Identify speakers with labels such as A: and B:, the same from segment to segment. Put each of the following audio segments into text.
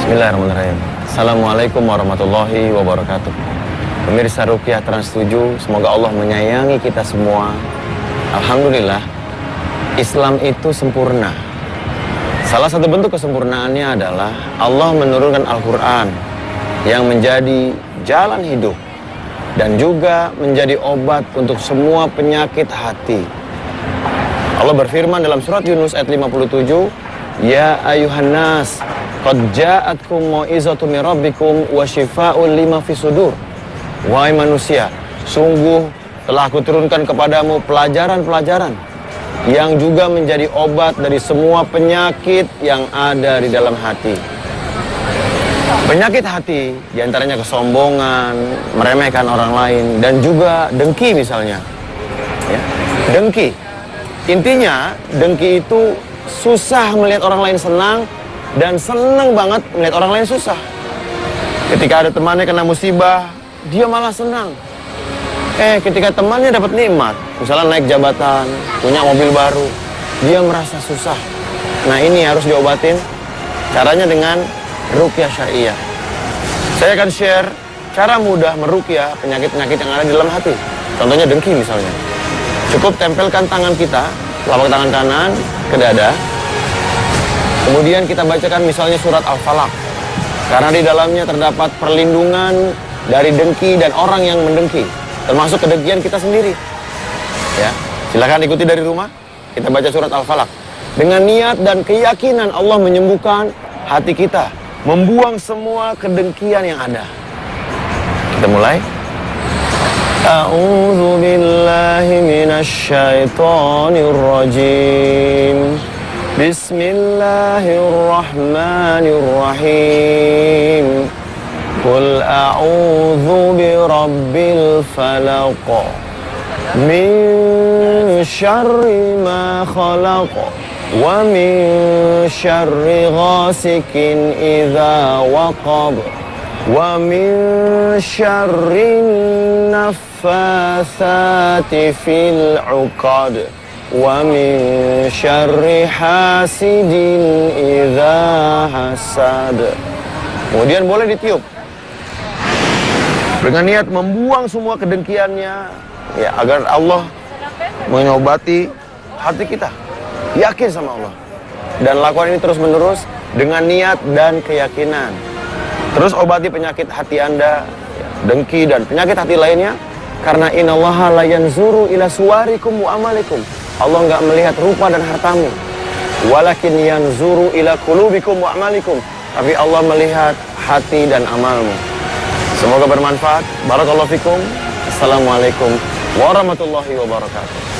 A: Bismillahirrahmanirrahim. Assalamualaikum warahmatullahi wabarakatuh. Pemirsa Ruqyah Trans 7, semoga Allah menyayangi kita semua. Alhamdulillah, Islam itu sempurna. Salah satu bentuk kesempurnaannya adalah Allah menurunkan Al-Quran yang menjadi jalan hidup dan juga menjadi obat untuk semua penyakit hati. Allah berfirman dalam surat Yunus ayat 57, Ya ayuhan nas, qad ja'atkum mau'izatu min rabbikum wa shifaa'un lima fis sudur. Wahai manusia, sungguh telah aku turunkan kepadamu pelajaran-pelajaran yang juga menjadi obat dari semua penyakit yang ada di dalam hati. Penyakit hati diantaranya kesombongan, meremehkan orang lain, dan juga dengki misalnya. Ya, dengki. Intinya, dengki itu susah melihat orang lain senang dan senang banget melihat orang lain susah. Ketika ada temannya kena musibah, dia malah senang. Ketika temannya dapat nikmat, misalnya naik jabatan, punya mobil baru, dia merasa susah. Nah, ini harus diobatin. Caranya dengan ruqyah syariah. Saya akan share cara mudah meruqyah penyakit-penyakit yang ada di dalam hati. Contohnya dengki misalnya. Cukup tempelkan tangan kita, telapak tangan kanan ke dada. Kemudian kita bacakan misalnya surat Al-Falaq. Karena di dalamnya terdapat perlindungan dari dengki dan orang yang mendengki, termasuk kedengkian kita sendiri. Ya, silakan ikuti dari rumah. Kita baca surat Al-Falaq dengan niat dan keyakinan Allah menyembuhkan hati kita, membuang semua kedengkian yang ada. Kita mulai. A'udzu billahi minasy syaithanir rajim. Bismillahirrahmanirrahim. Qul a'udzu birabbil falaq min syarri ma khalaq wa min syarri ghasikin idza waqab wa min syarri naffatsati fil 'uqad wa min syarri hasidin idza hasad. Kemudian boleh ditiup dengan niat membuang semua kedengkiannya, ya, agar Allah mengobati hati kita. Yakin sama Allah dan lakukan ini terus menerus dengan niat dan keyakinan. Terus obati penyakit hati Anda, ya, dengki dan penyakit hati lainnya, karena innallaha la yanzuru ila suwarikum wa amalikum. Allah enggak melihat rupa dan hartamu, walakin yanzuru ila qulubikum wa amalikum. Tapi Allah melihat hati dan amalmu. Semoga bermanfaat. Barakallahu fikum. Assalamualaikum warahmatullahi wabarakatuh.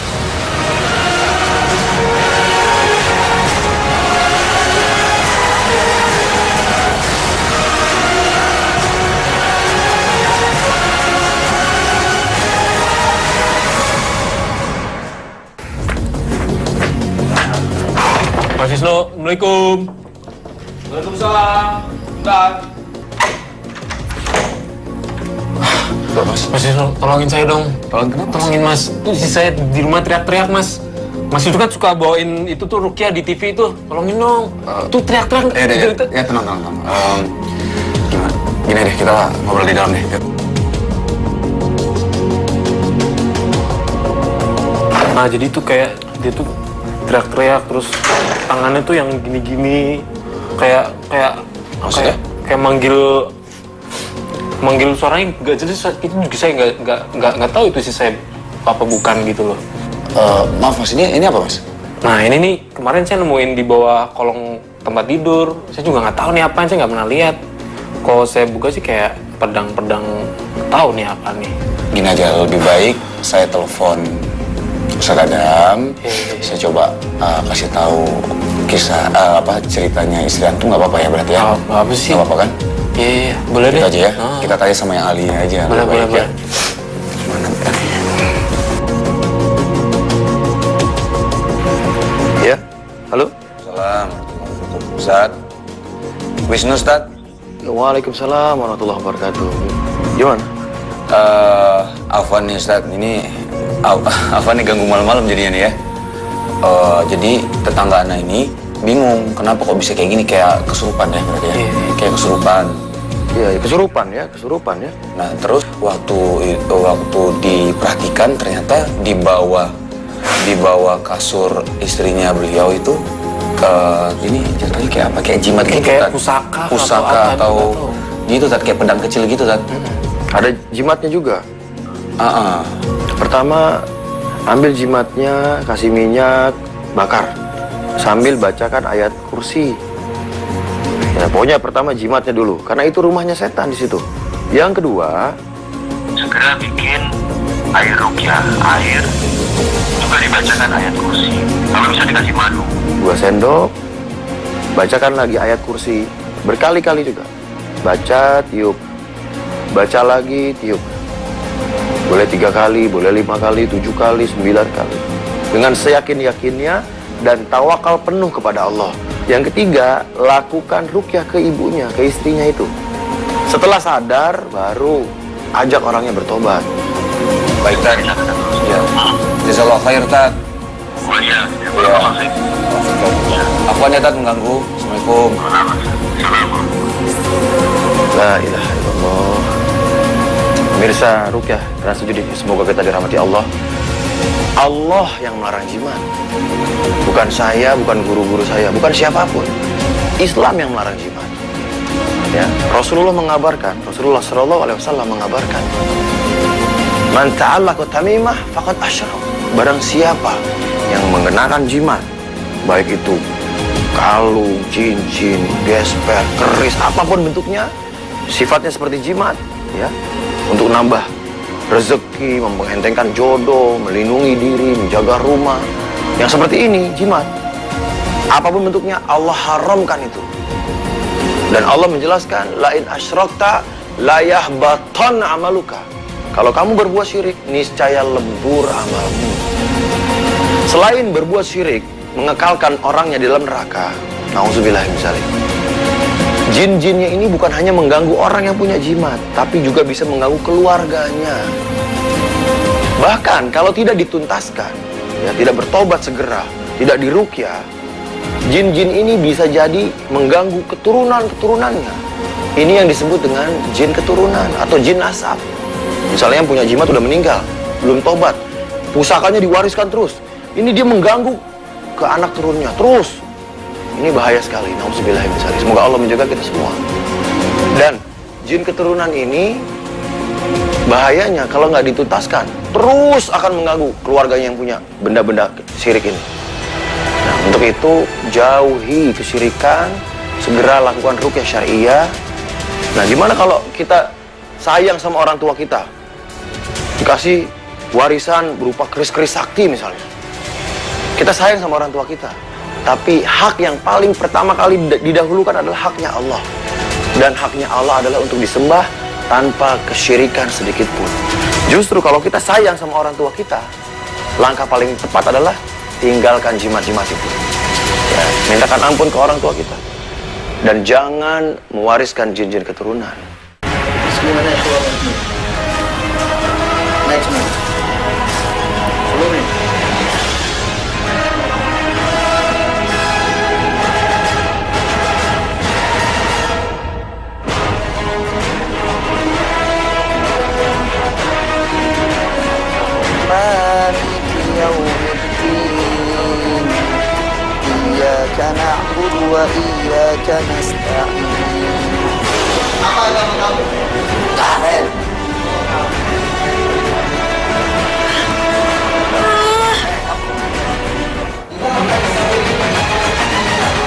B: Mas Wisnu, Assalamualaikum.
C: Waalaikumsalam. Bentar.
B: Mas Wisnu, tolongin saya dong. Tolongin Mas. Tuh si saya di rumah teriak-teriak Mas. Mas itu kan suka bawain itu tuh Ruqyah di TV itu. Tolongin dong. Tuh teriak-teriak.
A: Ya, tenang. Gimana? Gini deh, kita ngobrol di dalam deh. Yuk.
B: Nah, jadi tuh kayak dia tuh teriak-teriak terus tangannya tuh yang gini-gini kayak
A: Maksudnya?
B: kayak manggil suaranya nggak jelas. Itu juga saya nggak tahu itu sih saya apa bukan gitu loh.
A: Maaf mas, ini apa mas?
B: Nah ini nih kemarin saya nemuin di bawah kolong tempat tidur. Saya juga nggak tahu nih apaan, saya nggak pernah lihat. Kalau saya buka sih kayak pedang tahu nih apa nih.
D: Gini aja, lebih baik saya telepon Ustaz Adam. Saya coba kasih tahu kisah ceritanya istri antum, nggak apa-apa ya berarti ya?
B: Nggak apa sih?
D: Nggak apa-apa kan?
B: Iya, boleh deh.
D: Kita aja ya. Kita tanya sama yang ahlinya aja.
B: Boleh.
D: Mana?
A: Ya, halo.
D: Assalamualaikum Ustaz. Wisnu Ustaz.
A: Waalaikumsalam warahmatullahi wabarakatuh. Gimana?
D: Afwan nih Ustaz, ini Afwan nih ganggu malam-malam jadinya nih ya. Jadi tetangga anak ini bingung kenapa kok bisa kayak gini, kayak kesurupan ya berarti ya. Kayak kesurupan.
E: Iya, kesurupan ya.
D: Nah, terus waktu diperhatikan ternyata di bawah kasur istrinya beliau itu ini ceritanya kayak apa? Kayak jimat gitu,
B: kayak
D: Tat.
B: pusaka
D: atau gitu, Tat, kayak pedang kecil gitu, Tat.
E: Ada jimatnya juga.
D: Ah,
E: Pertama, ambil jimatnya, kasih minyak, bakar. Sambil bacakan ayat kursi. Ya, pokoknya pertama jimatnya dulu, karena itu rumahnya setan di situ. Yang kedua,
F: segera bikin air rukyah, air juga dibacakan ayat kursi. Kalau bisa dikasih madu.
E: 2 sendok, bacakan lagi ayat kursi, berkali-kali juga. Baca, tiup. Baca lagi, tiup. Boleh 3 kali, boleh 5 kali, 7 kali, 9 kali. Dengan seyakin-yakinnya dan tawakal penuh kepada Allah. Yang ketiga, lakukan rukyah ke ibunya, ke istrinya itu. Setelah sadar, baru ajak orangnya bertobat.
D: baik, Tat. Ya. Jazakallah khair, Tat.
F: Oh iya,
D: Ya. Afwan ya, Tat, mengganggu. Assalamualaikum.
E: La ilaha illallah. Pemirsa rukyah Trans 7 TV, semoga kita dirahmati Allah. Allah yang melarang jimat. Bukan saya, bukan guru-guru saya, bukan siapapun. Islam yang melarang jimat. Ya, Rasulullah mengabarkan, Rasulullah SAW mengabarkan, man ta'allaqa tamimah faqad asyrak. Barang siapa yang mengenakan jimat, baik itu kalung, cincin, gesper, keris, apapun bentuknya, sifatnya seperti jimat, ya, untuk nambah rezeki, mengentengkan jodoh, melindungi diri, menjaga rumah. Yang seperti ini, jimat. Apapun bentuknya, Allah haramkan itu. Dan Allah menjelaskan, lain asyrakta la yahbatanna amaluka. Kalau kamu berbuat syirik, niscaya lebur amalmu. Selain berbuat syirik, mengekalkan orangnya di dalam neraka. Nauzubillah misalnya. Jin-jinnya ini bukan hanya mengganggu orang yang punya jimat, tapi juga bisa mengganggu keluarganya. Bahkan kalau tidak dituntaskan, ya, tidak bertobat segera, tidak dirukyah, jin-jin ini bisa jadi mengganggu keturunan-keturunannya. Ini yang disebut dengan jin keturunan atau jin nasab. Misalnya yang punya jimat udah meninggal, belum tobat, pusakanya diwariskan terus. Ini dia mengganggu ke anak turunnya terus. Ini bahaya sekali. Nauzubillah min dzalik. Semoga Allah menjaga kita semua. Dan jin keturunan ini bahayanya kalau nggak dituntaskan, terus akan mengganggu keluarganya yang punya benda-benda syirik ini. Nah, untuk itu jauhi kesyirikan, segera lakukan rukyah syariah. Nah, gimana kalau kita sayang sama orang tua kita? Dikasih warisan berupa keris-keris sakti misalnya. Kita sayang sama orang tua kita. Tapi hak yang paling pertama kali didahulukan adalah haknya Allah. Dan haknya Allah adalah untuk disembah tanpa kesyirikan sedikit pun. Justru kalau kita sayang sama orang tua kita, langkah paling tepat adalah tinggalkan jimat-jimat itu. Ya, mintakan ampun ke orang tua kita. Dan jangan mewariskan jin-jin keturunan.
G: Next man. Follow me. مالك يوم الدين إياك نعبد وإياك نستعين. Apa agama kamu? Kafir.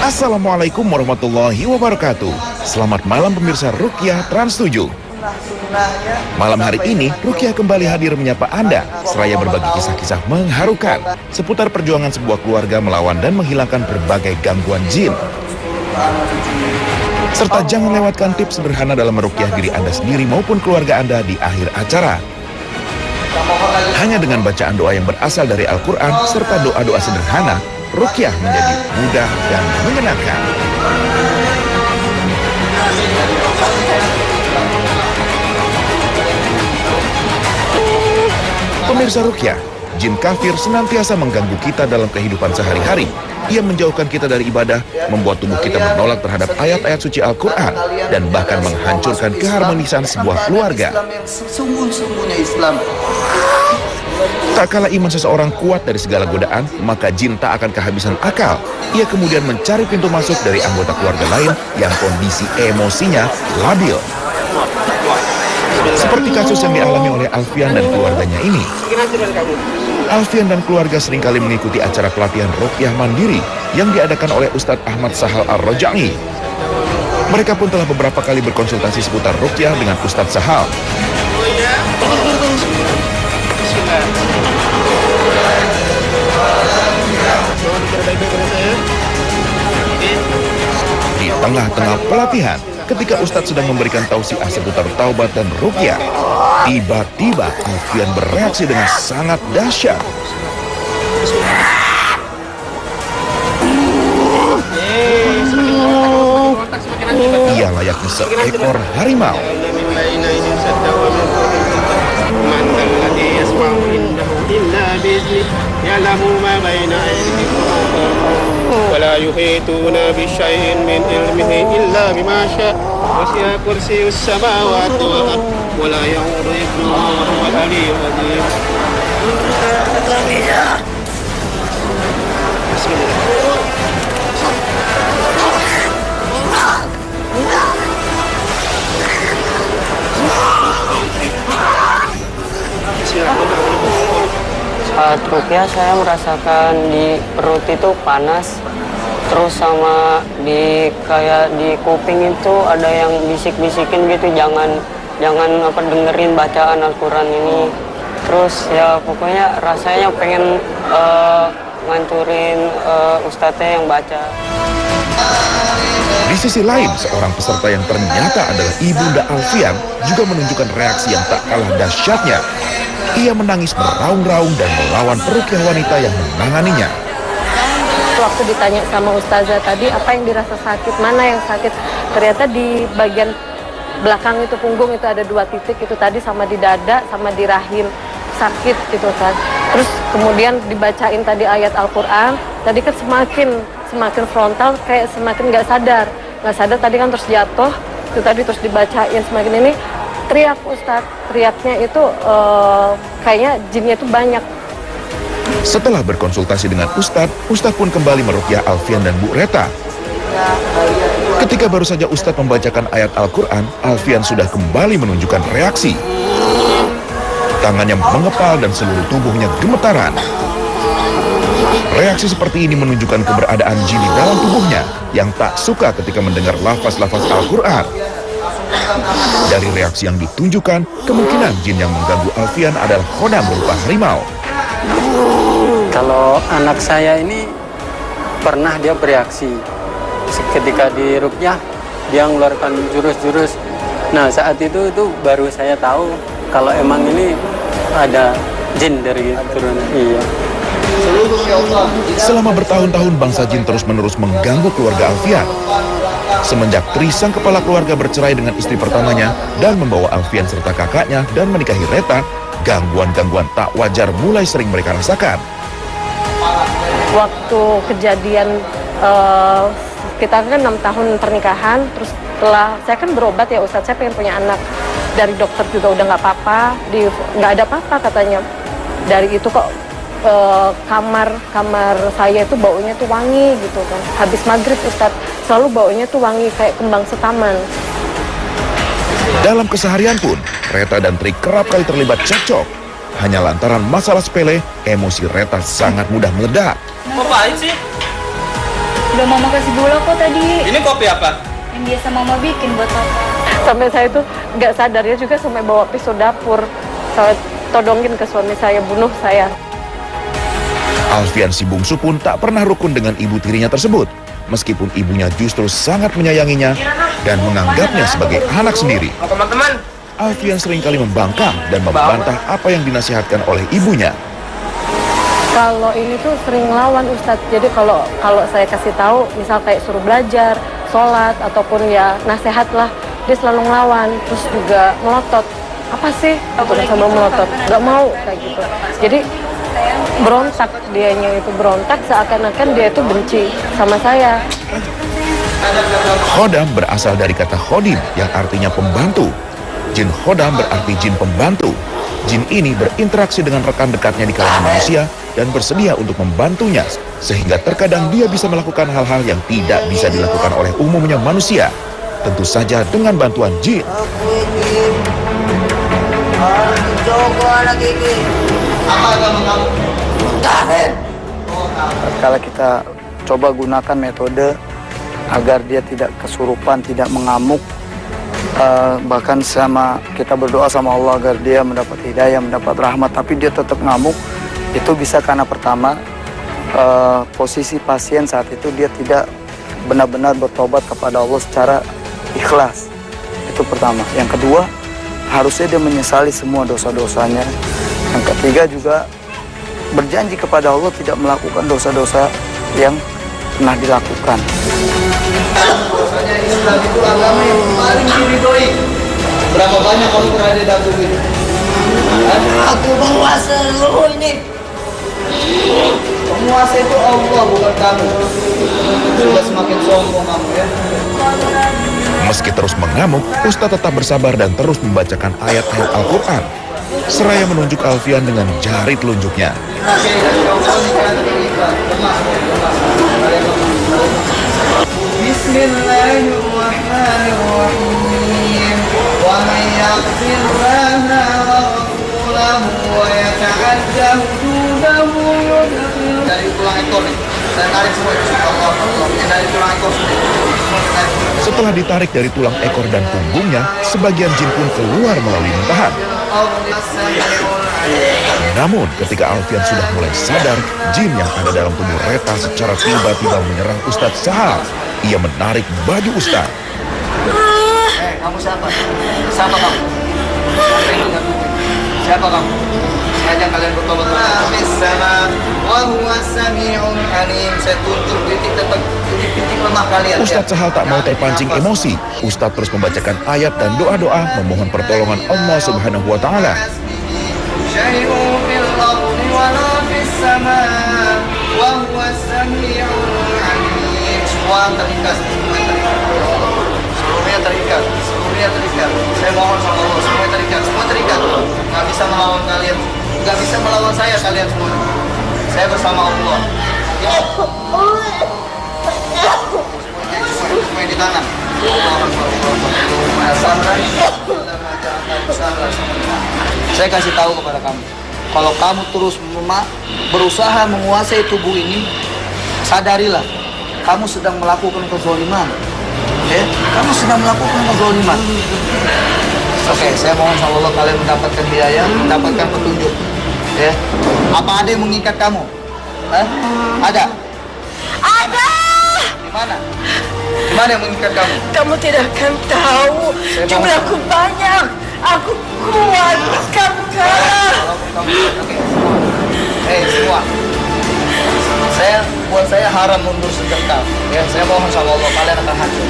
H: Assalamualaikum warahmatullahi wabarakatuh. Selamat malam pemirsa Rukyah Trans 7. Malam hari ini, Rukyah kembali hadir menyapa Anda, seraya berbagi kisah-kisah mengharukan seputar perjuangan sebuah keluarga melawan dan menghilangkan berbagai gangguan jin. Serta jangan lewatkan tips sederhana dalam merukyah diri Anda sendiri maupun keluarga Anda di akhir acara. Hanya dengan bacaan doa yang berasal dari Al-Quran serta doa-doa sederhana, rukyah menjadi mudah dan menyenangkan. Pemirsa rukyah, jin kafir senantiasa mengganggu kita dalam kehidupan sehari-hari. Ia menjauhkan kita dari ibadah, membuat tubuh kita menolak terhadap ayat-ayat suci Al-Quran, dan bahkan menghancurkan keharmonisan sebuah keluarga.
G: Islam yang sesungguh-sungguhnya Islam.
H: Tak kala iman seseorang kuat dari segala godaan, maka jin tak akan kehabisan akal. Ia kemudian mencari pintu masuk dari anggota keluarga lain yang kondisi emosinya labil. Seperti kasus yang dialami oleh Alfian dan keluarganya ini. Alfian dan keluarga seringkali mengikuti acara pelatihan ruqyah mandiri yang diadakan oleh Ustadz Ahmad Sahal Ar-Roja'i. Mereka pun telah beberapa kali berkonsultasi seputar ruqyah dengan Ustadz Sahal. Di tengah-tengah pelatihan, ketika Ustadz sedang memberikan tausiah seputar taubat dan ruqyah, tiba-tiba Alfian bereaksi dengan sangat dahsyat. Ia layaknya seekor harimau.
I: ولا يحيطون بشيء من علمه إلا بما شاء وسع كرسيه السماوات والأرض ولا يؤوده حفظهما وهو العلي العظيم.
J: Saat ruqyah saya merasakan di perut itu panas, terus sama di kayak di kuping itu ada yang bisik-bisikin gitu, jangan dengerin bacaan Al-Quran ini. Terus ya pokoknya rasanya pengen ngancurin ustadznya yang baca.
H: Di sisi lain, seorang peserta yang ternyata adalah Ibunda Alfian juga menunjukkan reaksi yang tak kalah dahsyatnya. Ia menangis meraung-raung dan melawan peruqyah wanita yang menanganinya.
K: Waktu ditanya sama ustazah tadi apa yang dirasa sakit, mana yang sakit, ternyata di bagian belakang itu punggung itu ada 2 titik, itu tadi sama di dada sama di rahim sakit gitu kan. Terus kemudian dibacain tadi ayat Al-Quran, tadi kan semakin frontal, kayak semakin nggak sadar tadi kan, terus jatuh itu tadi, terus dibacain semakin ini teriak Ustadz, teriaknya itu kayaknya jinnya itu banyak.
H: Setelah berkonsultasi dengan Ustadz pun kembali meruqyah Alfian dan Bu Reta. Ketika baru saja Ustadz membacakan ayat Al-Quran, Alfian sudah kembali menunjukkan reaksi. Tangannya mengepal dan seluruh tubuhnya gemetaran. Reaksi seperti ini menunjukkan keberadaan jin di dalam tubuhnya yang tak suka ketika mendengar lafaz-lafaz Al-Quran. Dari reaksi yang ditunjukkan, kemungkinan jin yang mengganggu Alfian adalah khodam berupa harimau.
J: Kalau anak saya ini pernah dia bereaksi ketika di ruqyah, dia mengeluarkan jurus-jurus. Nah saat itu baru saya tahu kalau emang ini ada jin dari turunan. Iya.
H: Selama bertahun-tahun bangsa jin terus-menerus mengganggu keluarga Alfian. Semenjak Tri, sang kepala keluarga, bercerai dengan istri pertamanya dan membawa Alfian serta kakaknya dan menikahi Reta, gangguan-gangguan tak wajar mulai sering mereka rasakan.
K: Waktu kejadian kita kan 6 tahun pernikahan, terus setelah saya kan berobat ya Ustadz, saya pengen punya anak. Dari dokter juga udah nggak apa-apa, nggak ada apa-apa katanya. Dari itu kok kamar saya itu baunya tuh wangi gitu kan. Habis maghrib Ustadz selalu baunya tuh wangi kayak kembang setaman.
H: Dalam keseharian pun, Reta dan Tri kerap kali terlibat cekcok. Hanya lantaran masalah sepele, emosi Reta sangat mudah meledak.
C: Ngapain sih?
L: Udah mama kasih gula kok tadi.
C: Ini kopi apa?
L: Yang biasa mama bikin buat papa.
K: Sampai saya tuh nggak sadarnya juga sampai bawa pisau dapur. Saya todongin ke suami saya, bunuh saya.
H: Alfian si bungsu pun tak pernah rukun dengan ibu tirinya tersebut. Meskipun ibunya justru sangat menyayanginya dan menganggapnya sebagai anak sendiri.
C: Teman-teman,
H: Alfian seringkali membangkang dan membantah apa yang dinasihatkan oleh ibunya.
K: Kalau ini tuh sering ngelawan Ustadz. Jadi kalau saya kasih tahu, misal kayak suruh belajar, sholat, ataupun ya nasihat lah, dia selalu ngelawan. Terus juga melotot. Apa sih? Aku sama melotot. Gak mau kayak gitu. Jadi berontak, dianya itu berontak seakan-akan dia itu benci sama saya.
H: Khodam berasal dari kata khodim yang artinya pembantu. Jin khodam berarti jin pembantu. Jin ini berinteraksi dengan rekan dekatnya di kalangan manusia dan bersedia untuk membantunya, sehingga terkadang dia bisa melakukan hal-hal yang tidak bisa dilakukan oleh umumnya manusia, tentu saja dengan bantuan jin.
G: Apa agama kamu? Kalau kita coba gunakan metode agar dia tidak kesurupan, tidak mengamuk, bahkan sama kita berdoa sama Allah agar dia mendapat hidayah, mendapat rahmat, tapi dia tetap ngamuk, itu bisa karena pertama posisi pasien saat itu dia tidak benar-benar bertobat kepada Allah secara ikhlas. Itu pertama. Yang kedua, harusnya dia menyesali semua dosa-dosanya. Yang ketiga juga berjanji kepada Allah tidak melakukan dosa-dosa yang pernah dilakukan.
E: Bahwasanya Islam itu agama yang paling diridhoi. Berapa banyak kamu pernah didakwin?
G: Aku penguasa seluruh ini.
E: Penguasa itu Allah, bukan kamu. Sudah semakin sombong kamu ya.
H: Meski terus mengamuk, Ustadz tetap bersabar dan terus membacakan ayat-ayat Al-Quran, seraya menunjuk Alfian dengan jari telunjuknya.
E: Bismillahirrahmanirrahim. Wa man yaghfirlaha wa ghafurahu wa yata'adda hududahu yudkhil. Dari tulang ekor nih. Saya tarik semua itu. Allah. Dari tulang ekor sini.
H: Setelah ditarik dari tulang ekor dan punggungnya, sebagian jin pun keluar melalui muntahan. Namun ketika Alfian sudah mulai sadar, jin yang ada dalam tubuh Reta secara tiba-tiba menyerang Ustadz Sahal. Ia menarik baju Ustadz.
E: Kamu siapa? Siapa kamu? Siapa kamu? Sengaja kalian bertobat sama wa huwa sami'un alim. Saya tuntut titik lemah kalian.
H: Ustadz Sahal tak mau terpancing emosi. Ustadz terus membacakan ayat dan doa-doa memohon pertolongan Allah Subhanahu wa Ta'ala.
E: Syai'un fil ardi wa la fis sama' wa huwa sami'un alim. Semua terikat, seluruhnya terikat. Saya mohon sama Allah, semua terikat. Nggak bisa melawan kalian, nggak bisa melawan saya kalian semua. Saya bersama Allah. Semua di tangan. Saya kasih tahu kepada kamu, kalau kamu terus berusaha menguasai tubuh ini, sadarilah kamu sedang melakukan kezaliman. Ya, kamu sedang melakukan kezaliman. Oke, saya mohon sama Allah kalian mendapatkan hidayah, mendapatkan petunjuk. Ya, apa ada yang mengikat kamu? Ada?
M: Ada.
E: Di mana? Di mana yang mengikat kamu?
M: Kamu tidak akan tahu. Jumlahku banyak. Aku kuat, kakak.
E: Oke, semua. Buat saya haram mundur sebentar. Ya, saya mohon sama Allah kalian akan hancur.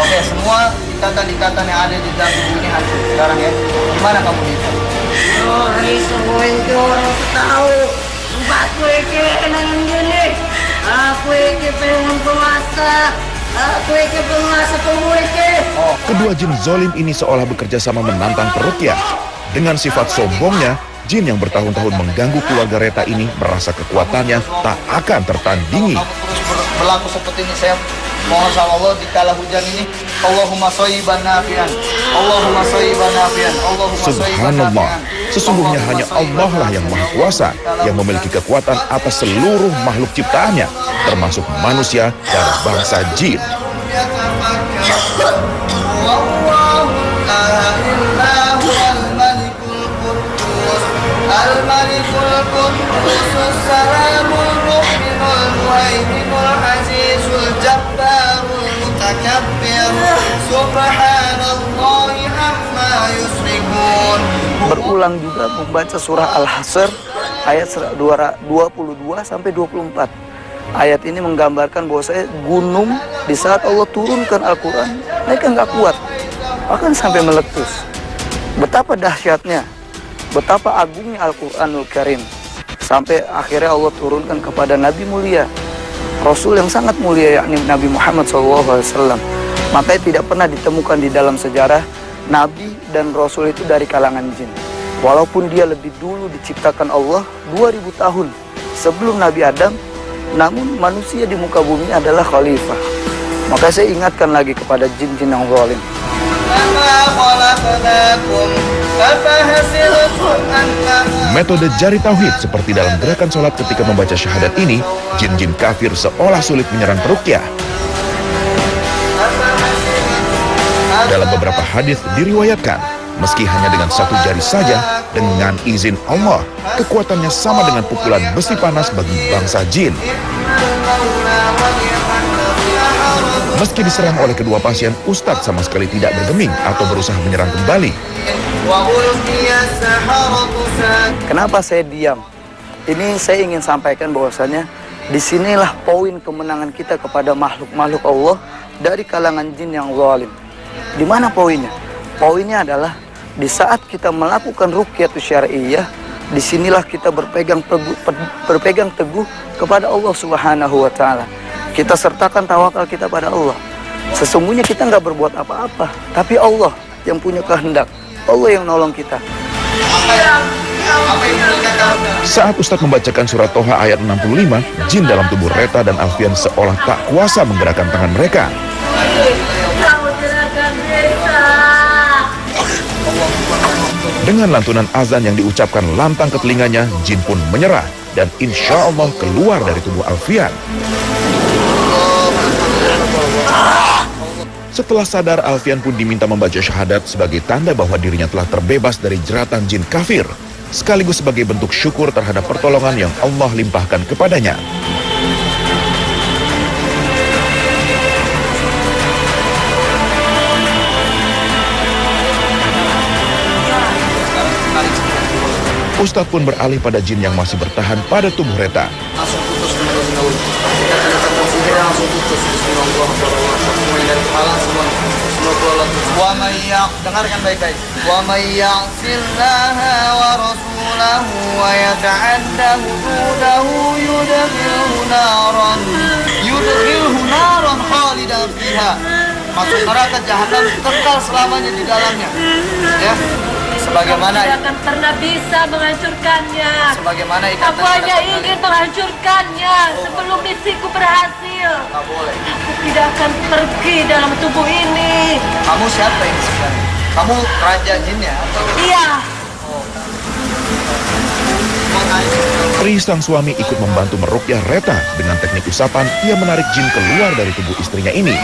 E: Oke, semua ikatan-ikatan yang ada di dalam tubuh ini hancur. Sekarang ya, gimana kamu diikat?
M: Oh, ini semua itu orang tahu. Aku ini enang gini. Aku ini pengen penguasa. Aku ini penguasa pemuda.
H: Kedua jin zolim ini seolah bekerja sama menantang peruqyah. Dengan sifat sombongnya, jin yang bertahun-tahun mengganggu keluarga Reta ini merasa kekuatannya tak akan tertandingi.
E: Terus berlaku seperti ini, saya mohon sama Allah di kala hujan ini, Allahumma shayyiban nafi'an, Allahumma shayyiban nafi'an, Allahumma shayyiban
H: Subhanallah,
E: nafi'an.
H: sesungguhnya hanya Allah lah yang maha kuasa, yang memiliki kekuatan atas seluruh makhluk ciptaannya, termasuk manusia dan bangsa jin.
E: Al-Malikul Quddus Salamul Mu'minul Muhaiminul Azizul Jabbarul Mutakabbir Subhanallahi amma yusrikun. Berulang juga membaca surah Al-Hasr ayat 22 sampai 24. Ayat ini menggambarkan bahwa gunung di saat Allah turunkan Al-Quran, mereka nggak kuat, bahkan sampai meletus. Betapa dahsyatnya, betapa agungnya Al-Quranul Karim.
G: Sampai akhirnya Allah turunkan kepada Nabi mulia, Rasul yang sangat mulia, yakni Nabi Muhammad SAW. Makanya tidak pernah ditemukan di dalam sejarah Nabi dan Rasul itu dari kalangan jin. Walaupun dia lebih dulu diciptakan Allah 2000 tahun sebelum Nabi Adam, namun manusia di muka bumi adalah khalifah. Maka saya ingatkan lagi kepada jin-jin yang zalim.
H: Metode jari tauhid seperti dalam gerakan sholat ketika membaca syahadat ini, jin-jin kafir seolah sulit menyerang peruqyah. Dalam beberapa hadis diriwayatkan, meski hanya dengan satu jari saja, dengan izin Allah, kekuatannya sama dengan pukulan besi panas bagi bangsa jin. Meski diserang oleh kedua pasien, Ustadz sama sekali tidak bergeming atau berusaha menyerang kembali.
G: Kenapa saya diam? Ini saya ingin sampaikan bahwasanya disinilah poin kemenangan kita kepada makhluk-makhluk Allah dari kalangan jin yang zalim. Di mana poinnya? Poinnya adalah di saat kita melakukan ruqyatus syar'iyyah, disinilah kita berpegang teguh kepada Allah Subhanahu wa Ta'ala. Kita sertakan tawakal kita pada Allah. Sesungguhnya kita nggak berbuat apa-apa, tapi Allah yang punya kehendak, Allah yang nolong kita.
H: Saat Ustadz membacakan surat Toha ayat 65, jin dalam tubuh Reta dan Alfian seolah tak kuasa menggerakkan tangan mereka. Dengan lantunan azan yang diucapkan lantang ke telinganya, jin pun menyerah dan insya Allah keluar dari tubuh Alfian. Setelah sadar, Alfian pun diminta membaca syahadat sebagai tanda bahwa dirinya telah terbebas dari jeratan jin kafir, sekaligus sebagai bentuk syukur terhadap pertolongan yang Allah limpahkan kepadanya. Ustadz pun beralih pada jin yang masih bertahan pada tubuh Reta.
G: Langsung putus menurut kita kena sihir langsung putus. Bismillahirrahmanirrahim. Dari kepala semua keluar. Wa may dengarkan baik-baik. Wa may ya'sillaha wa rasulahu wa yata'adda hududahu yudkhilhu naran khalidan fiha. Masuk neraka jahanam kekal selamanya di dalamnya. Ya. Sebagaimana
K: tidak akan pernah bisa menghancurkannya.
G: Sebagaimana ikatan
K: aku hanya ingin menghancurkannya sebelum misiku berhasil.
G: Tak boleh.
K: Aku tidak akan pergi dalam tubuh ini.
G: Kamu siapa ini sebenarnya? Kamu raja jinnya atau?
K: Iya.
H: Tri sang suami ikut membantu meruqyah Reta. Dengan teknik usapan, ia menarik jin keluar dari tubuh istrinya ini.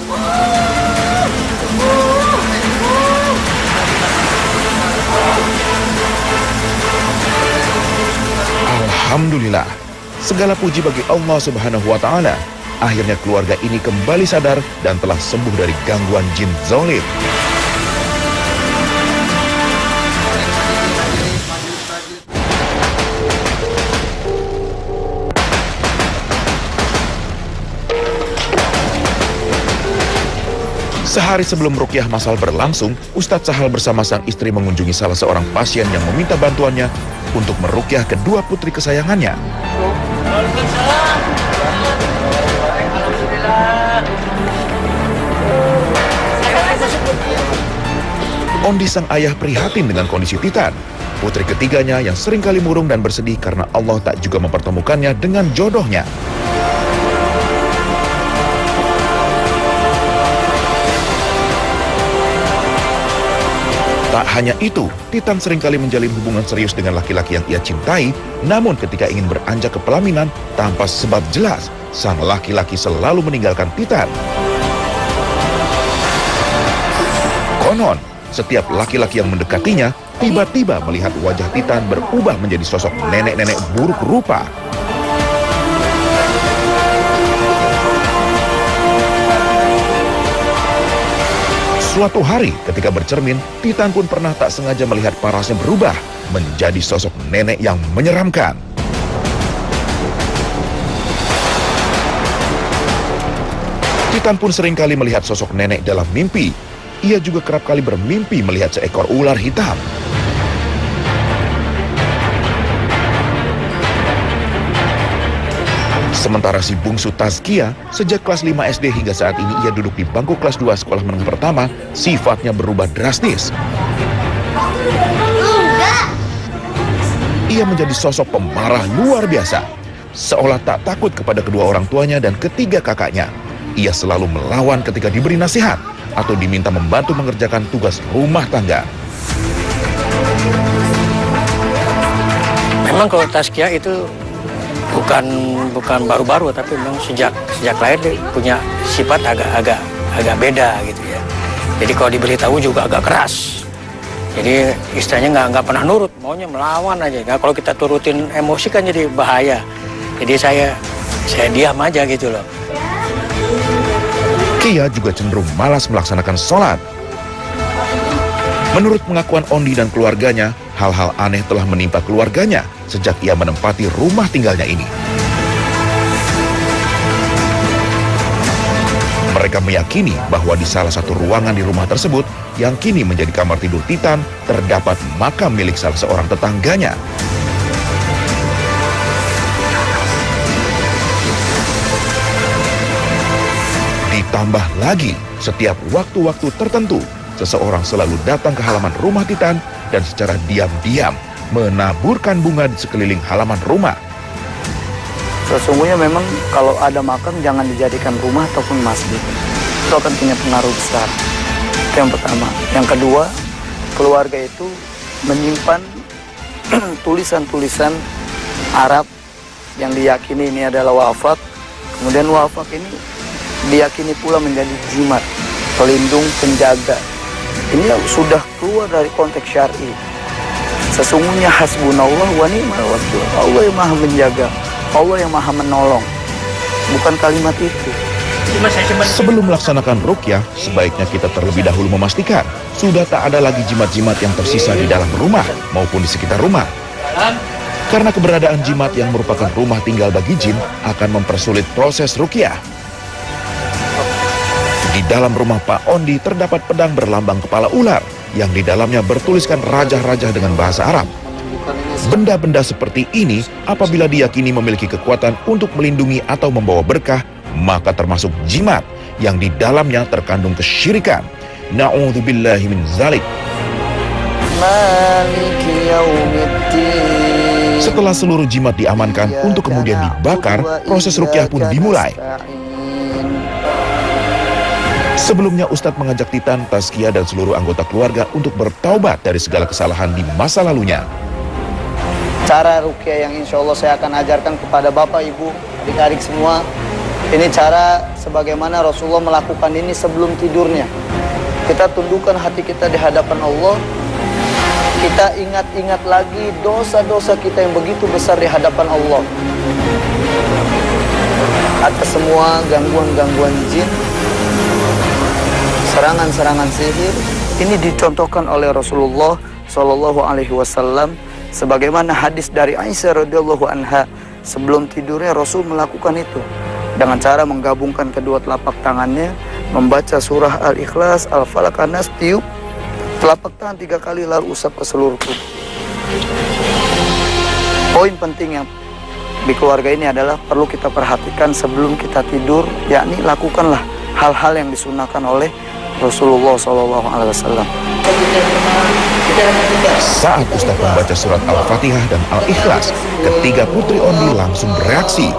H: Alhamdulillah, segala puji bagi Allah Subhanahu wa Ta'ala. Akhirnya keluarga ini kembali sadar dan telah sembuh dari gangguan jin zalim. Sehari sebelum ruqyah masal berlangsung, Ustadz Sahal bersama sang istri mengunjungi salah seorang pasien yang meminta bantuannya untuk meruqyah kedua putri kesayangannya. Ondi sang ayah prihatin dengan kondisi Titan, putri ketiganya yang seringkali murung dan bersedih karena Allah tak juga mempertemukannya dengan jodohnya. Tak hanya itu, Titan seringkali menjalin hubungan serius dengan laki-laki yang ia cintai, namun ketika ingin beranjak ke pelaminan, tanpa sebab jelas, sang laki-laki selalu meninggalkan Titan. Konon, setiap laki-laki yang mendekatinya, tiba-tiba melihat wajah Titan berubah menjadi sosok nenek-nenek buruk rupa. Suatu hari ketika bercermin, Titan pun pernah tak sengaja melihat parasnya berubah menjadi sosok nenek yang menyeramkan. Titan pun seringkali melihat sosok nenek dalam mimpi. Ia juga kerap kali bermimpi melihat seekor ular hitam. Sementara si bungsu Tazkia, sejak kelas 5 SD hingga saat ini ia duduk di bangku kelas 2 sekolah menengah pertama, sifatnya berubah drastis. Ia menjadi sosok pemarah luar biasa. Seolah tak takut kepada kedua orang tuanya dan ketiga kakaknya. Ia selalu melawan ketika diberi nasihat atau diminta membantu mengerjakan tugas rumah tangga.
N: Memang kalau Tazkia itu bukan baru-baru, tapi memang sejak lahir dia punya sifat agak beda gitu ya. Jadi kalau diberitahu juga agak keras. Jadi istilahnya nggak pernah nurut, maunya melawan aja. Nah, kalau kita turutin emosi kan jadi bahaya. Jadi saya diam aja gitu loh.
H: Kia juga cenderung malas melaksanakan sholat. Menurut pengakuan Ondi dan keluarganya, hal-hal aneh telah menimpa keluarganya sejak ia menempati rumah tinggalnya ini. Mereka meyakini bahwa di salah satu ruangan di rumah tersebut, yang kini menjadi kamar tidur Titan, terdapat makam milik salah seorang tetangganya. Ditambah lagi, setiap waktu-waktu tertentu, seseorang selalu datang ke halaman rumah Titan dan secara diam-diam menaburkan bunga di sekeliling halaman rumah.
G: Sesungguhnya memang kalau ada makam jangan dijadikan rumah ataupun masjid. Itu akan punya pengaruh besar. Itu yang pertama. Yang kedua, keluarga itu menyimpan tulisan-tulisan Arab yang diyakini ini adalah wafak. Kemudian wafak ini diyakini pula menjadi jimat, pelindung, penjaga. Ini sudah keluar dari konteks syar'i. Sesungguhnya hasbunallah wa ni'mal wakil. Allah yang maha menjaga, Allah yang maha menolong. Bukan kalimat itu.
H: Sebelum melaksanakan ruqyah, sebaiknya kita terlebih dahulu memastikan sudah tak ada lagi jimat-jimat yang tersisa di dalam rumah maupun di sekitar rumah. Karena keberadaan jimat yang merupakan rumah tinggal bagi jin akan mempersulit proses ruqyah. Di dalam rumah Pak Ondi terdapat pedang berlambang kepala ular yang di dalamnya bertuliskan rajah-rajah dengan bahasa Arab. Benda-benda seperti ini apabila diyakini memiliki kekuatan untuk melindungi atau membawa berkah, maka termasuk jimat yang di dalamnya terkandung kesyirikan. Na'udzubillahi min zalik. Setelah seluruh jimat diamankan untuk kemudian dibakar, proses ruqyah pun dimulai. Sebelumnya Ustadz mengajak Titan, Tazkia dan seluruh anggota keluarga untuk bertaubat dari segala kesalahan di masa lalunya.
G: Cara ruqyah yang insya Allah saya akan ajarkan kepada Bapak, Ibu, adik-adik semua. Ini cara sebagaimana Rasulullah melakukan ini sebelum tidurnya. Kita tundukkan hati kita di hadapan Allah. Kita ingat-ingat lagi dosa-dosa kita yang begitu besar di hadapan Allah. Atas semua gangguan-gangguan jin, serangan-serangan sihir, ini dicontohkan oleh Rasulullah Shallallahu Alaihi Wasallam, sebagaimana hadis dari Aisyah radhiyallahu anha. Sebelum tidurnya Rasul melakukan itu dengan cara menggabungkan kedua telapak tangannya, membaca surah Al-Ikhlas, Al-Falaq, An-Nas, tiup telapak tangan 3 kali lalu usap ke seluruh tubuh. Poin penting yang di keluarga ini adalah perlu kita perhatikan sebelum kita tidur, yakni lakukanlah hal-hal yang disunahkan oleh Rasulullah SAW.
H: Saat Ustaz membaca surat Al-Fatihah dan Al-Ikhlas, ketiga putri Ondi langsung bereaksi.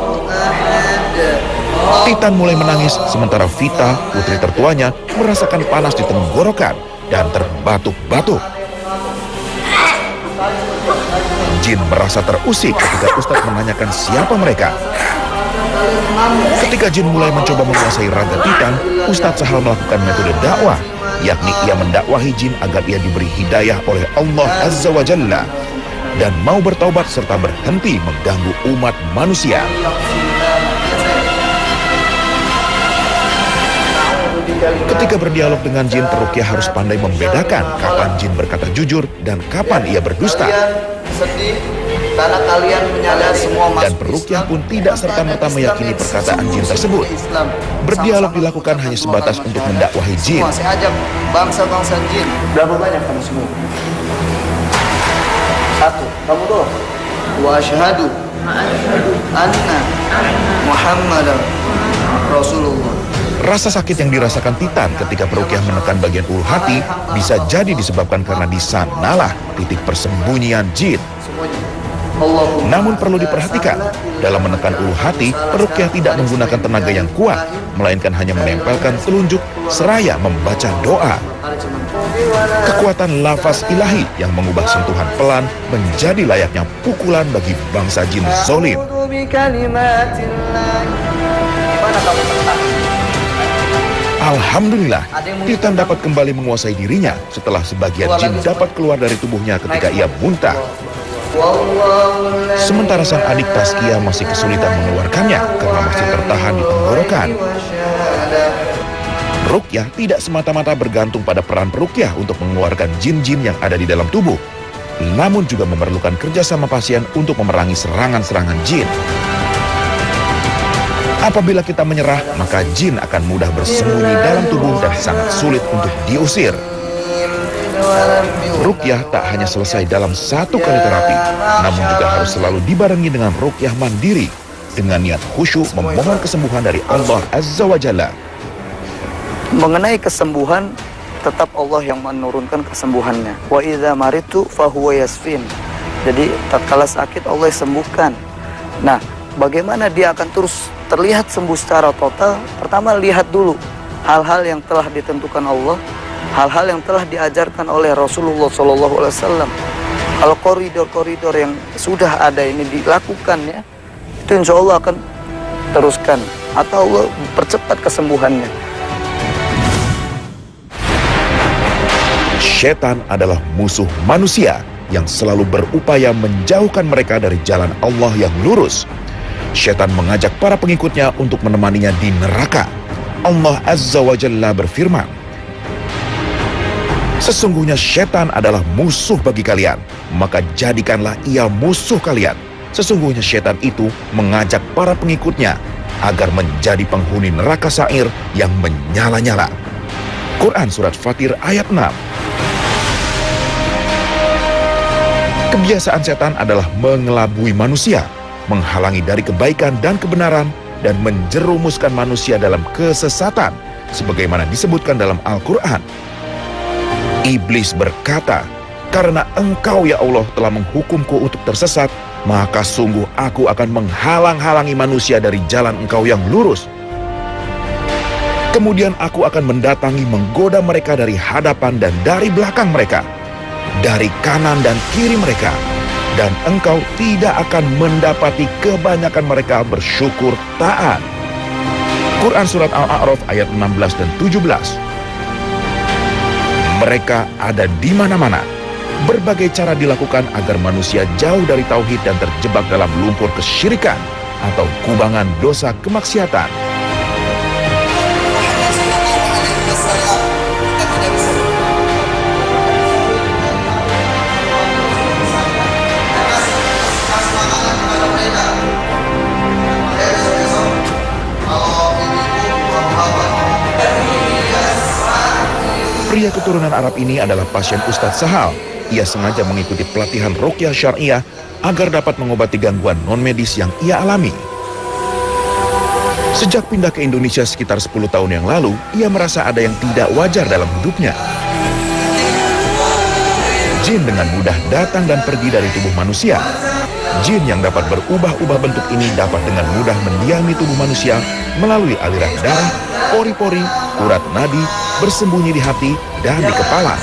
H: Titan mulai menangis, sementara Vita, putri tertuanya, merasakan panas di tenggorokan dan terbatuk-batuk. Jin merasa terusik ketika Ustaz menanyakan siapa mereka. Ketika jin mulai mencoba menguasai raga Titan, Ustadz Sahal melakukan metode dakwah, yakni ia mendakwahi jin agar ia diberi hidayah oleh Allah Azza wa Jalla dan mau bertaubat serta berhenti mengganggu umat manusia. Ketika berdialog dengan jin, peruqyah harus pandai membedakan kapan jin berkata jujur dan kapan ia berdusta.
G: Sedih karena kalian menyadari semua
H: dan peruqyah pun tidak serta-merta meyakini perkataan jin tersebut. Berdialog dilakukan hanya sebatas untuk mendakwahi jin.
G: Saya ajak bangsa-bangsa jin. Berapa banyak kamu semua? 1, kamu tuh. wa asyhadu anna Muhammadan Rasulullah.
H: Rasa sakit yang dirasakan Titan ketika peruqyah menekan bagian ulu hati bisa jadi disebabkan karena di sanalah titik persembunyian jin. Namun perlu diperhatikan, dalam menekan ulu hati, peruqyah tidak menggunakan tenaga yang kuat, melainkan hanya menempelkan telunjuk seraya membaca doa. Kekuatan lafaz ilahi yang mengubah sentuhan pelan menjadi layaknya pukulan bagi bangsa jin zolim. Alhamdulillah, Titan dapat kembali menguasai dirinya setelah sebagian jin dapat keluar dari tubuhnya ketika ia muntah. Sementara sang adik Tazkiyah masih kesulitan mengeluarkannya karena masih tertahan di tenggorokan. Ruqyah tidak semata-mata bergantung pada peran peruqyah untuk mengeluarkan jin-jin yang ada di dalam tubuh, namun juga memerlukan kerjasama pasien untuk memerangi serangan-serangan jin. Apabila kita menyerah, maka jin akan mudah bersembunyi dalam tubuh dan sangat sulit untuk diusir. Ruqyah tak hanya selesai dalam satu kali terapi, namun juga harus selalu dibarengi dengan ruqyah mandiri dengan niat khusyuk memohon kesembuhan dari Allah Azza wa Jalla.
G: Mengenai kesembuhan, tetap Allah yang menurunkan kesembuhannya. Wa idza maritu fahuwa yasfin. Jadi tatkala sakit Allah sembuhkan. Nah, bagaimana dia akan terus terlihat sembuh secara total? Pertama, lihat dulu hal-hal yang telah ditentukan Allah, hal-hal yang telah diajarkan oleh Rasulullah SAW. Kalau koridor-koridor yang sudah ada ini dilakukan ya, itu insya Allah akan teruskan atau Allah percepat kesembuhannya.
H: Setan adalah musuh manusia yang selalu berupaya menjauhkan mereka dari jalan Allah yang lurus. Setan mengajak para pengikutnya untuk menemaninya di neraka. Allah Azza wa Jalla berfirman, sesungguhnya setan adalah musuh bagi kalian, maka jadikanlah ia musuh kalian. Sesungguhnya setan itu mengajak para pengikutnya agar menjadi penghuni neraka sa'ir yang menyala-nyala. Quran Surat Fatir ayat 6. Kebiasaan setan adalah mengelabui manusia, menghalangi dari kebaikan dan kebenaran, dan menjerumuskan manusia dalam kesesatan, sebagaimana disebutkan dalam Al-Quran. Iblis berkata, karena engkau ya Allah telah menghukumku untuk tersesat, maka sungguh aku akan menghalang-halangi manusia dari jalan engkau yang lurus. Kemudian aku akan mendatangi menggoda mereka dari hadapan dan dari belakang mereka, dari kanan dan kiri mereka, dan engkau tidak akan mendapati kebanyakan mereka bersyukur taat. Quran Surat Al-A'raf ayat 16 dan 17. Mereka ada di mana-mana. Berbagai cara dilakukan agar manusia jauh dari tauhid dan terjebak dalam lumpur kesyirikan atau kubangan dosa kemaksiatan. Pria keturunan Arab ini adalah pasien Ustadz Sahal. Ia sengaja mengikuti pelatihan ruqyah syariah agar dapat mengobati gangguan non-medis yang ia alami. Sejak pindah ke Indonesia sekitar 10 tahun yang lalu, ia merasa ada yang tidak wajar dalam hidupnya. Jin dengan mudah datang dan pergi dari tubuh manusia. Jin yang dapat berubah-ubah bentuk ini dapat dengan mudah mendiami tubuh manusia melalui aliran darah, pori-pori, urat nadi, bersembunyi di hati dan di kepala.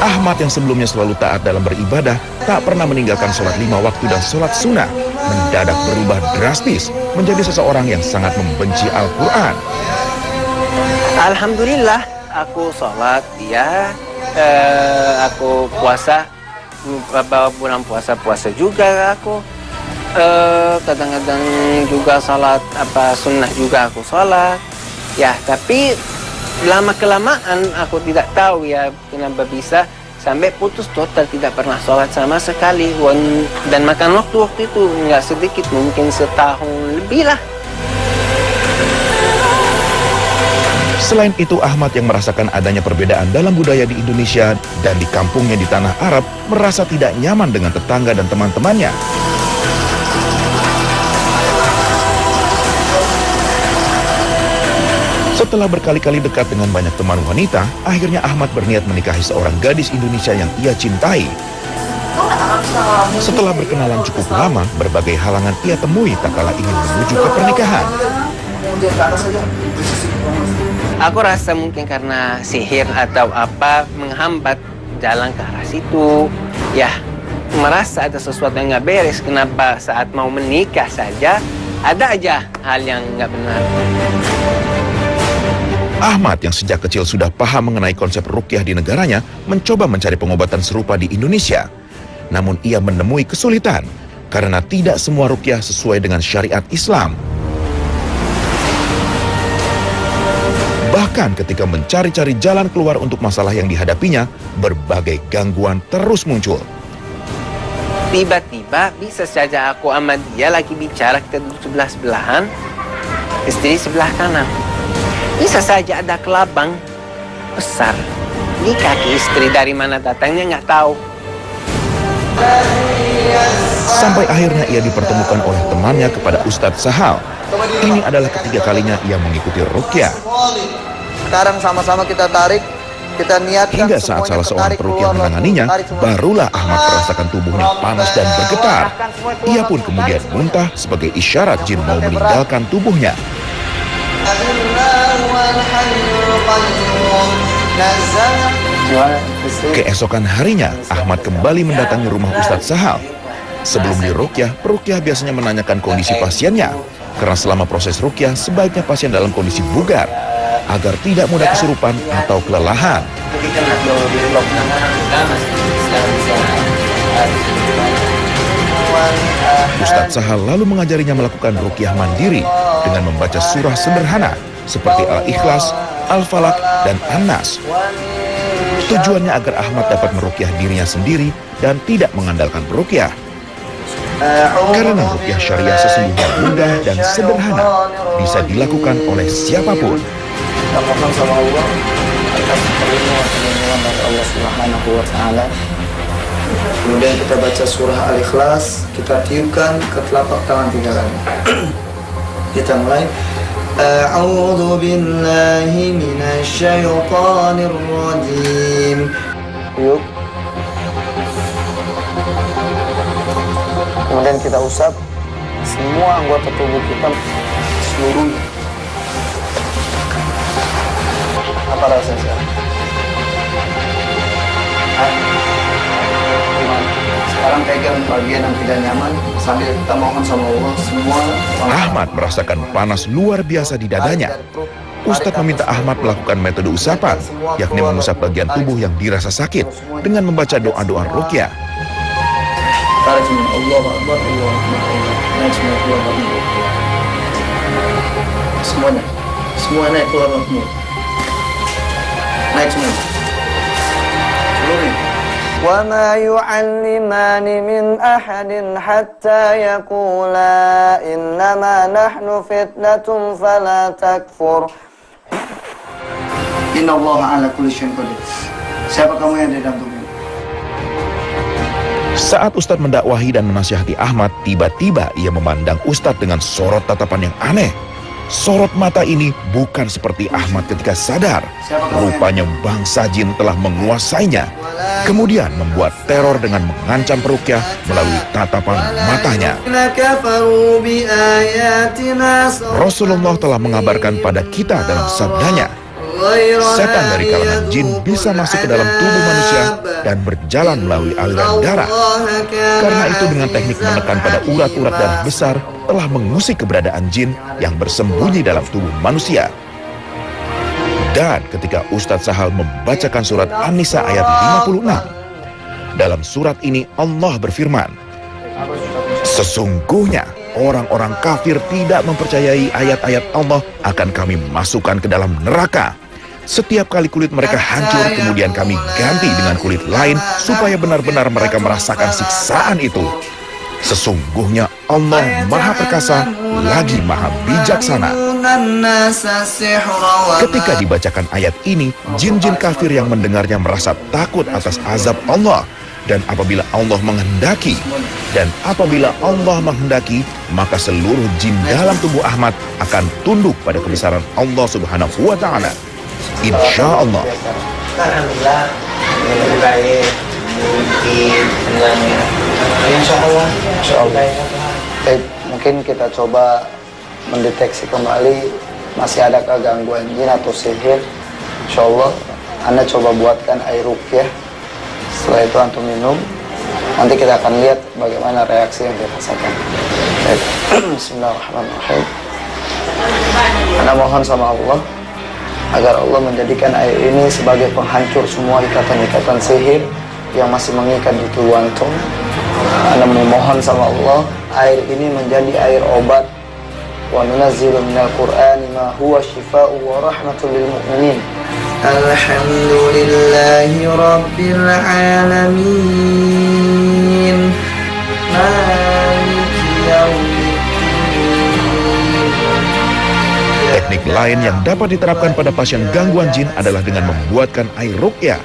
H: Ahmad yang sebelumnya selalu taat dalam beribadah, tak pernah meninggalkan sholat 5 waktu dan sholat sunnah, mendadak berubah drastis menjadi seseorang yang sangat membenci Al-Quran.
O: Alhamdulillah, aku sholat, ya, aku puasa, bulan puasa juga aku. Kadang-kadang juga sholat sunnah juga aku sholat. Ya, tapi lama-kelamaan aku tidak tahu ya kenapa bisa sampai putus total, tidak pernah sholat sama sekali. Dan makan waktu itu nggak sedikit, mungkin setahun lebih lah.
H: Selain itu, Ahmad yang merasakan adanya perbedaan dalam budaya di Indonesia dan di kampungnya di tanah Arab merasa tidak nyaman dengan tetangga dan teman-temannya. Setelah berkali-kali dekat dengan banyak teman wanita, akhirnya Ahmad berniat menikahi seorang gadis Indonesia yang ia cintai. Setelah berkenalan cukup lama, berbagai halangan ia temui tak kala ingin menuju ke pernikahan.
O: Aku rasa mungkin karena sihir atau apa menghambat jalan ke arah situ. Ya, merasa ada sesuatu yang nggak beres. Kenapa saat mau menikah saja ada aja hal yang nggak benar.
H: Ahmad yang sejak kecil sudah paham mengenai konsep ruqyah di negaranya mencoba mencari pengobatan serupa di Indonesia. Namun ia menemui kesulitan karena tidak semua ruqyah sesuai dengan syariat Islam. Bahkan ketika mencari-cari jalan keluar untuk masalah yang dihadapinya, berbagai gangguan terus muncul.
O: Tiba-tiba bisa saja aku sama dia lagi bicara, kita duduk sebelah-sebelahan, istri sebelah kanan. Bisa saja ada kelabang besar di kaki istri, dari mana datangnya nggak tahu.
H: Sampai akhirnya ia dipertemukan oleh temannya kepada Ustadz Sahal. Ini adalah ketiga kalinya ia mengikuti ruqyah.
G: Sekarang sama-sama kita tarik, kita niatkan.
H: Hingga saat salah seorang peruqyah menanganinya, barulah Ahmad merasakan tubuhnya panas dan bergetar. Ia pun kemudian muntah sebagai isyarat jin mau meninggalkan tubuhnya. Keesokan harinya, Ahmad kembali mendatangi rumah Ustadz Sahal. Sebelum diruqyah, peruqyah biasanya menanyakan kondisi pasiennya. Karena selama proses ruqyah, sebaiknya pasien dalam kondisi bugar, agar tidak mudah kesurupan atau kelelahan. Ustadz Sahal lalu mengajarinya melakukan ruqyah mandiri dengan membaca surah sederhana seperti Al-Ikhlas, Al-Falaq, dan An-Nas. Tujuannya agar Ahmad dapat meruqyah dirinya sendiri dan tidak mengandalkan peruqyah. Karena ruqyah syariah sesungguhnya mudah dan sederhana, bisa dilakukan oleh siapapun.
G: Kita mohon sama Allah atas perlindungan dari Allah Subhanahu wa Ta'ala. Kemudian kita baca surah Al-Ikhlas, kita tiupkan ke telapak tangan 3 kali. Kita mulai. A'udzu billahi minasyaitonir rajim. Yuk. Kemudian kita usap semua anggota tubuh kita seluruhnya. Apa rasanya sekarang? Sekarang pegang bagian yang tidak nyaman sambil kita mohon sama Allah semua.
H: Ahmad merasakan panas luar biasa di dadanya. Ustadz meminta Ahmad melakukan metode usapan, yakni mengusap bagian tubuh yang dirasa sakit dengan membaca doa-doa ruqyah.
G: Tarik semua, Allahu Akbar, Allahu Akbar, naik semua keluar dari mulut. Semuanya, semua naik keluar dari mulut. Naik semua. Seluruhnya. وَمَا يُعَلِّمَانِ مِنْ أَحَدٍ حَتَّى يَقُولَا إِنَّمَا نَحْنُ فِتْنَةٌ فَلَا تَكْفُرْ إِنَّ اللَّهَ عَلَى كُلِّ شَيْءٍ قَدِيرٌ. Siapa kamu yang ada dalam tubuh?
H: Saat Ustadz mendakwahi dan menasihati Ahmad, tiba-tiba ia memandang Ustadz dengan sorot tatapan yang aneh. Sorot mata ini bukan seperti Ahmad ketika sadar. Rupanya bangsa jin telah menguasainya. Kemudian membuat teror dengan mengancam peruqyah melalui tatapan matanya. Rasulullah telah mengabarkan pada kita dalam sabdanya, setan dari kalangan jin bisa masuk ke dalam tubuh manusia dan berjalan melalui aliran darah. Karena itu dengan teknik menekan pada urat-urat darah besar telah mengusik keberadaan jin yang bersembunyi dalam tubuh manusia. Dan ketika Ustadz Sahal membacakan surat An-Nisa ayat 56, dalam surat ini Allah berfirman, sesungguhnya orang-orang kafir tidak mempercayai ayat-ayat Allah akan kami masukkan ke dalam neraka. Setiap kali kulit mereka hancur, kemudian kami ganti dengan kulit lain supaya benar-benar mereka merasakan siksaan itu. Sesungguhnya Allah Maha Perkasa lagi Maha Bijaksana. Ketika dibacakan ayat ini, jin-jin kafir yang mendengarnya merasa takut atas azab Allah. Dan apabila Allah menghendaki, maka seluruh jin dalam tubuh Ahmad akan tunduk pada kebesaran Allah Subhanahu wa Ta'ala. Insya Allah.
G: Alhamdulillah, lebih baik, mungkin tenangnya. Insya Allah. Insya Allah. Mungkin kita coba mendeteksi kembali masih adakah gangguan jin atau sihir. Insya Allah, Anda coba buatkan air ruqyah. Setelah itu antum minum. Nanti kita akan lihat bagaimana reaksi yang dirasakan. Bismillahirrahmanirrahim. Anda mohon sama Allah agar Allah menjadikan air ini sebagai penghancur semua ikatan-ikatan sihir yang masih mengikat di tubuh antum. Anda memohon sama Allah air ini menjadi air obat. Wa nunazzilu minal Qur'ani ma huwa shifaa'u wa rahmatul lil mu'minin. Alhamdulillahi rabbil alamin. Maliki yaumiddin.
H: Teknik lain yang dapat diterapkan pada pasien gangguan jin adalah dengan membuatkan air ruqyah.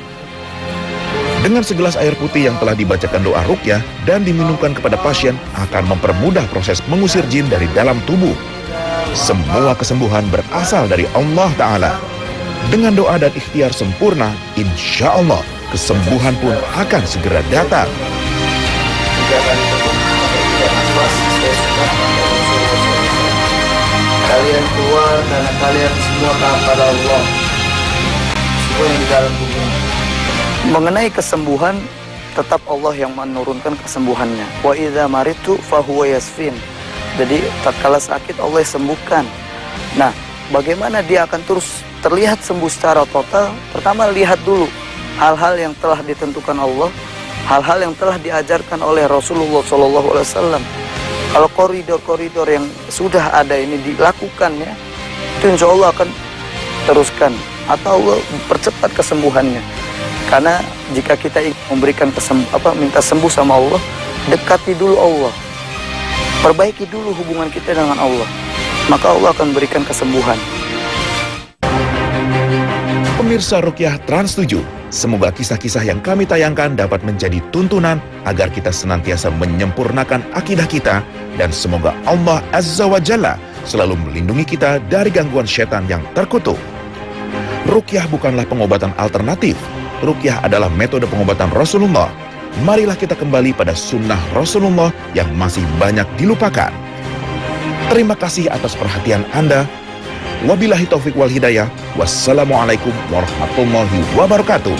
H: Dengan segelas air putih yang telah dibacakan doa ruqyah dan diminumkan kepada pasien akan mempermudah proses mengusir jin dari dalam tubuh. Semua kesembuhan berasal dari Allah Ta'ala. Dengan doa dan ikhtiar sempurna, insya Allah kesembuhan pun akan segera datang.
G: Kalian keluar karena kalian semua taat pada Allah. Semua yang di dalam tubuh. Mengenai kesembuhan, tetap Allah yang menurunkan kesembuhannya. Wa idza maritu fahuwa yasfin. Jadi tatkala sakit Allah sembuhkan. Nah, bagaimana dia akan terus terlihat sembuh secara total? Pertama, lihat dulu hal-hal yang telah ditentukan Allah, hal-hal yang telah diajarkan oleh Rasulullah SAW. Kalau koridor-koridor yang sudah ada ini dilakukannya, itu insya Allah akan teruskan atau Allah percepat kesembuhannya. Karena jika kita memberikan minta sembuh sama Allah, dekati dulu Allah, perbaiki dulu hubungan kita dengan Allah, maka Allah akan berikan kesembuhan.
H: Pemirsa Ruqyah Trans 7, semoga kisah-kisah yang kami tayangkan dapat menjadi tuntunan agar kita senantiasa menyempurnakan akidah kita, dan semoga Allah Azza wa Jalla selalu melindungi kita dari gangguan setan yang terkutuk. Ruqyah bukanlah pengobatan alternatif. Ruqyah adalah metode pengobatan Rasulullah. Marilah kita kembali pada sunnah Rasulullah yang masih banyak dilupakan. Terima kasih atas perhatian Anda. Wabillahi taufik wal hidayah. Wassalamualaikum warahmatullahi wabarakatuh.